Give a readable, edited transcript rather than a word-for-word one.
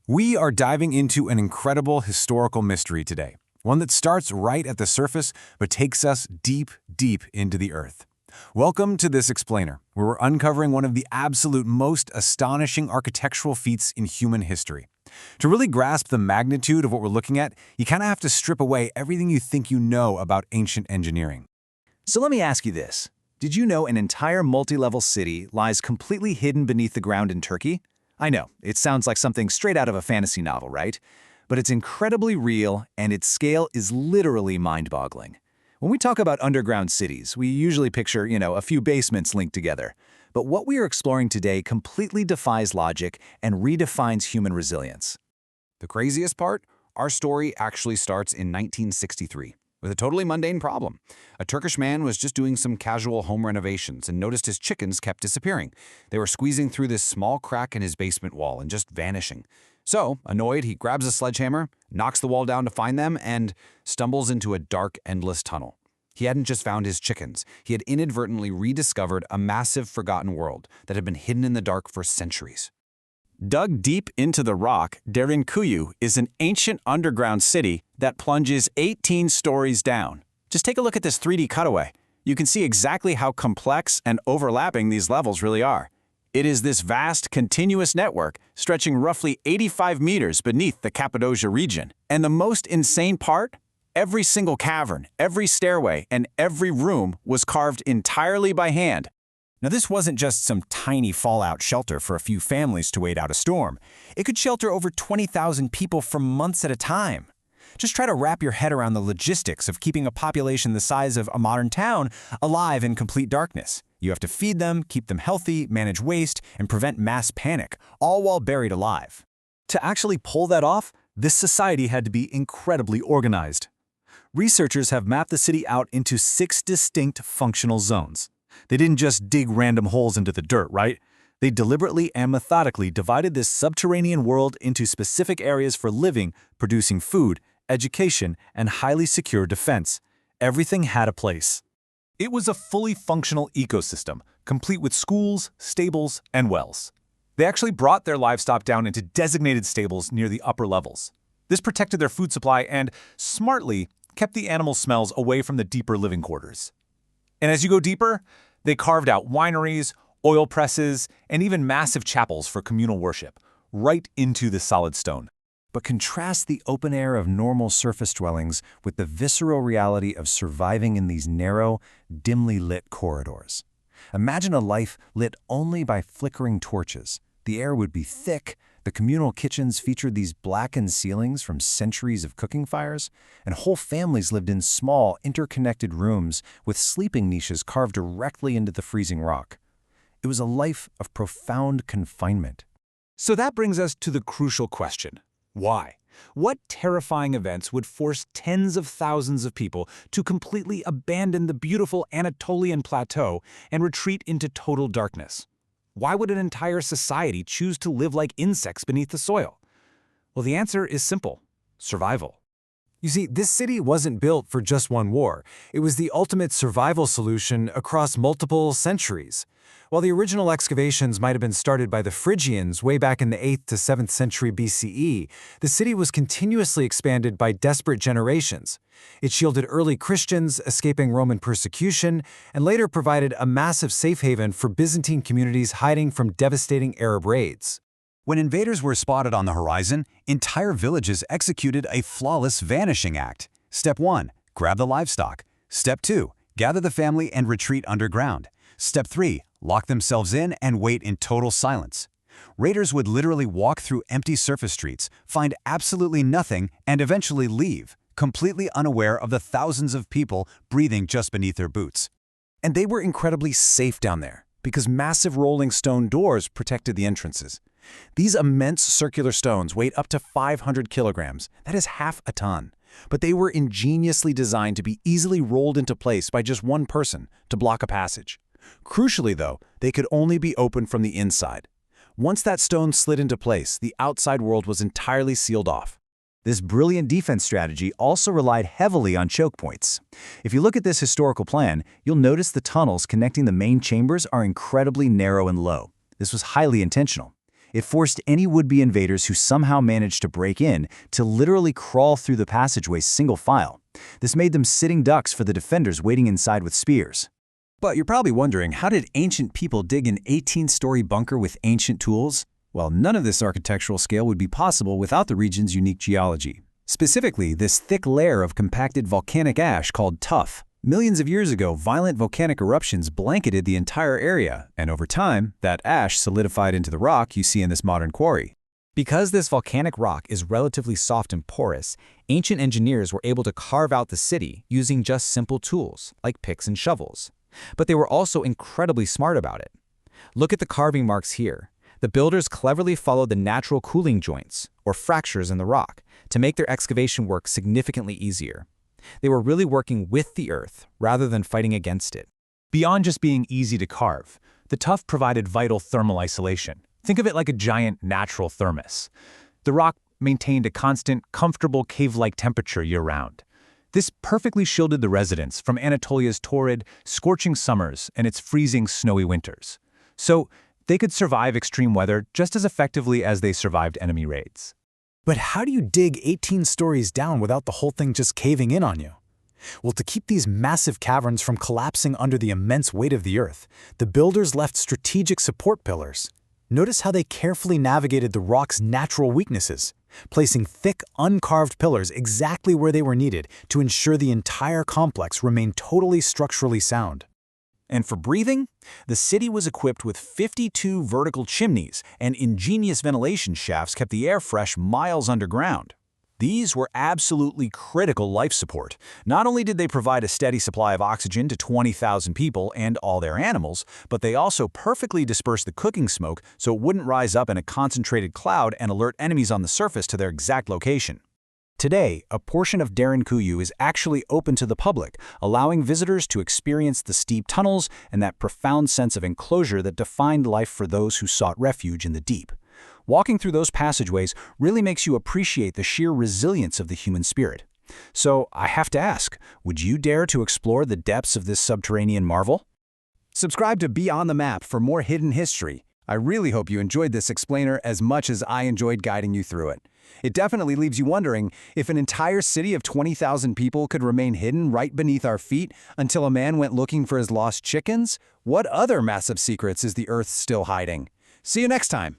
We are diving into an incredible historical mystery today, one that starts right at the surface but takes us deep, deep into the earth. Welcome to This Explainer, where we're uncovering one of the absolute most astonishing architectural feats in human history. To really grasp the magnitude of what we're looking at, you kind of have to strip away everything you think you know about ancient engineering. So let me ask you this. Did you know an entire multi-level city lies completely hidden beneath the ground in Turkey? I know, it sounds like something straight out of a fantasy novel, right? But it's incredibly real, and its scale is literally mind-boggling. When we talk about underground cities, we usually picture, a few basements linked together. But what we are exploring today completely defies logic and redefines human resilience. The craziest part? Our story actually starts in 1963 with a totally mundane problem. A Turkish man was just doing some casual home renovations and noticed his chickens kept disappearing. They were squeezing through this small crack in his basement wall and just vanishing. So, annoyed, he grabs a sledgehammer, knocks the wall down to find them, and stumbles into a dark, endless tunnel. He hadn't just found his chickens. He had inadvertently rediscovered a massive forgotten world that had been hidden in the dark for centuries. Dug deep into the rock, Derinkuyu is an ancient underground city that plunges 18 stories down. Just take a look at this 3D cutaway. You can see exactly how complex and overlapping these levels really are. It is this vast, continuous network stretching roughly 85 meters beneath the Cappadocia region. And the most insane part? Every single cavern, every stairway, and every room was carved entirely by hand. Now, this wasn't just some tiny fallout shelter for a few families to wait out a storm. It could shelter over 20,000 people for months at a time. Just try to wrap your head around the logistics of keeping a population the size of a modern town alive in complete darkness. You have to feed them, keep them healthy, manage waste, and prevent mass panic, all while buried alive. To actually pull that off, this society had to be incredibly organized. Researchers have mapped the city out into 6 distinct functional zones. They didn't just dig random holes into the dirt, right? They deliberately and methodically divided this subterranean world into specific areas for living, producing food, education, and highly secure defense. Everything had a place. It was a fully functional ecosystem, complete with schools, stables, and wells. They actually brought their livestock down into designated stables near the upper levels. This protected their food supply and, smartly, kept the animal smells away from the deeper living quarters. And as you go deeper, they carved out wineries, oil presses, and even massive chapels for communal worship, right into the solid stone. But contrast the open air of normal surface dwellings with the visceral reality of surviving in these narrow, dimly lit corridors. Imagine a life lit only by flickering torches. The air would be thick. The communal kitchens featured these blackened ceilings from centuries of cooking fires, and whole families lived in small, interconnected rooms with sleeping niches carved directly into the freezing rock. It was a life of profound confinement. So that brings us to the crucial question. Why? What terrifying events would force tens of thousands of people to completely abandon the beautiful Anatolian plateau and retreat into total darkness? Why would an entire society choose to live like insects beneath the soil? Well, the answer is simple: survival. You see, this city wasn't built for just one war. It was the ultimate survival solution across multiple centuries. While the original excavations might have been started by the Phrygians way back in the 8th to 7th century BCE, the city was continuously expanded by desperate generations. It shielded early Christians escaping Roman persecution, and later provided a massive safe haven for Byzantine communities hiding from devastating Arab raids. When invaders were spotted on the horizon, entire villages executed a flawless vanishing act. Step 1. Grab the livestock. Step 2. Gather the family and retreat underground. Step 3. Lock themselves in and wait in total silence. Raiders would literally walk through empty surface streets, find absolutely nothing, and eventually leave, completely unaware of the thousands of people breathing just beneath their boots. And they were incredibly safe down there, because massive rolling stone doors protected the entrances. These immense circular stones weighed up to 500 kilograms. That is half a ton. But they were ingeniously designed to be easily rolled into place by just one person to block a passage. Crucially, though, they could only be opened from the inside. Once that stone slid into place, the outside world was entirely sealed off. This brilliant defense strategy also relied heavily on choke points. If you look at this historical plan, you'll notice the tunnels connecting the main chambers are incredibly narrow and low. This was highly intentional. It forced any would-be invaders who somehow managed to break in to literally crawl through the passageways single file. This made them sitting ducks for the defenders waiting inside with spears. But you're probably wondering, how did ancient people dig an 18-story bunker with ancient tools? Well, none of this architectural scale would be possible without the region's unique geology. Specifically, this thick layer of compacted volcanic ash called tuff. Millions of years ago, violent volcanic eruptions blanketed the entire area, and over time, that ash solidified into the rock you see in this modern quarry. Because this volcanic rock is relatively soft and porous, ancient engineers were able to carve out the city using just simple tools, like picks and shovels. But they were also incredibly smart about it. Look at the carving marks here. The builders cleverly followed the natural cooling joints, or fractures in the rock, to make their excavation work significantly easier. They were really working with the earth rather than fighting against it. Beyond just being easy to carve, the tuff provided vital thermal isolation. Think of it like a giant natural thermos. The rock maintained a constant, comfortable cave-like temperature year-round. This perfectly shielded the residents from Anatolia's torrid, scorching summers and its freezing, snowy winters. So they could survive extreme weather just as effectively as they survived enemy raids. But how do you dig 18 stories down without the whole thing just caving in on you? Well, to keep these massive caverns from collapsing under the immense weight of the earth, the builders left strategic support pillars. Notice how they carefully navigated the rock's natural weaknesses, placing thick, uncarved pillars exactly where they were needed to ensure the entire complex remained totally structurally sound. And for breathing, the city was equipped with 52 vertical chimneys, and ingenious ventilation shafts kept the air fresh miles underground. These were absolutely critical life support. Not only did they provide a steady supply of oxygen to 20,000 people and all their animals, but they also perfectly dispersed the cooking smoke so it wouldn't rise up in a concentrated cloud and alert enemies on the surface to their exact location. Today, a portion of Derinkuyu is actually open to the public, allowing visitors to experience the steep tunnels and that profound sense of enclosure that defined life for those who sought refuge in the deep. Walking through those passageways really makes you appreciate the sheer resilience of the human spirit. So, I have to ask, would you dare to explore the depths of this subterranean marvel? Subscribe to Be on the Map for more hidden history. I really hope you enjoyed this explainer as much as I enjoyed guiding you through it. It definitely leaves you wondering, if an entire city of 20,000 people could remain hidden right beneath our feet until a man went looking for his lost chickens, what other massive secrets is the Earth still hiding? See you next time!